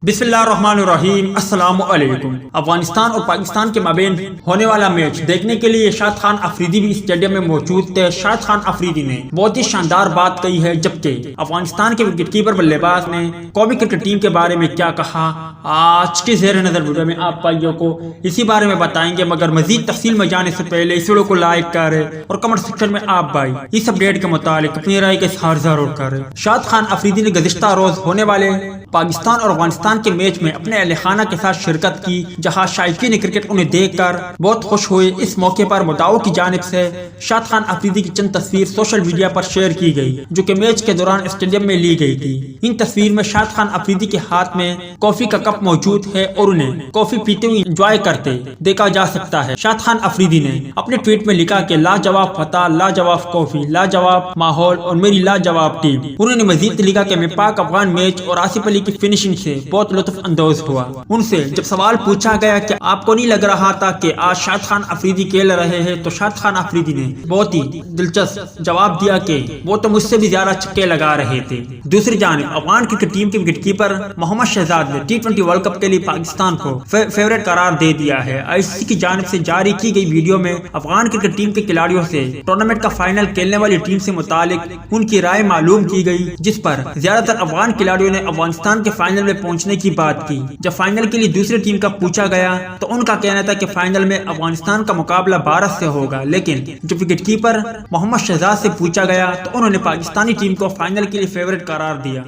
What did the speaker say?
बिस्मिल्लाहिर्रहमानिर्रहीम। अस्सलाम वालेकुम। अफगानिस्तान और पाकिस्तान के माबेन होने वाला मैच देखने के लिए शाद खान अफरीदी भी स्टेडियम में मौजूद थे। शाद खान अफरीदी ने बहुत ही शानदार बात कही है, जबकि अफगानिस्तान के विकेटकीपर बल्लेबाज ने कौमी क्रिकेट टीम के बारे में क्या कहा, आज के ज़ेर नज़र वीडियो में आप भाइयों को इसी बारे में बताएंगे। मगर मजीद तफसील में जाने से पहले इस वीडियो को लाइक करें और कमेंट सेक्शन में आप भाई इस अपडेट के मुतालिक अपनी राय के इज़हार जरूर करें। शाद खान अफरीदी ने गुज़िश्ता रोज होने वाले पाकिस्तान और अफगानिस्तान के मैच में अपने अहले खाना के साथ शिरकत की, जहां शायकीन क्रिकेट उन्हें देखकर बहुत खुश हुए। इस मौके पर मुदाओं की जानिब से शाद खान अफरीदी की चंद तस्वीर सोशल मीडिया पर शेयर की गई, जो कि मैच के दौरान स्टेडियम में ली गई थी। इन तस्वीर में शाद खान अफरीदी के हाथ में कॉफी का कप मौजूद है और उन्हें कॉफी पीते हुए एंजॉय करते देखा जा सकता है। शाद खान अफरीदी ने अपने ट्वीट में लिखा कि लाजवाब फतह, लाजवाब कॉफी, लाजवाब माहौल और मेरी लाजवाब टीम। उन्होंने मजीद लिखा कि मैं पाक अफगान मैच और आसिफ अली की फिनिशिंग से बहुत लुत्फ अंदोज हुआ। उनसे जब सवाल पूछा गया कि आपको नहीं लग रहा था कि आज शाद खान अफरीदी खेल रहे हैं, तो शाद खान अफरीदी ने बहुत ही दिलचस्प जवाब दिया कि वो तो मुझसे भी ज्यादा छक्के लगा रहे थे। दूसरी जानिब अफगान क्रिकेट टीम के विकेटकीपर मोहम्मद शहजाद ने T20 वर्ल्ड कप के लिए पाकिस्तान को फेवरेट करार दे दिया है। ICC की जानिब से जारी की गई वीडियो में अफगान क्रिकेट टीम के खिलाड़ियों से टूर्नामेंट का फाइनल खेलने वाली टीम से मुतालिक उनकी राय मालूम की गई, जिस पर ज्यादातर अफगान खिलाड़ियों ने अफगानिस्तान के फाइनल में पहुंचने की बात की। जब फाइनल के लिए दूसरी टीम का पूछा गया तो उनका कहना था कि फाइनल में अफगानिस्तान का मुकाबला भारत से होगा, लेकिन जब विकेटकीपर मोहम्मद शहजाद से पूछा गया तो उन्होंने पाकिस्तानी टीम को फाइनल के लिए फेवरेट करार दिया।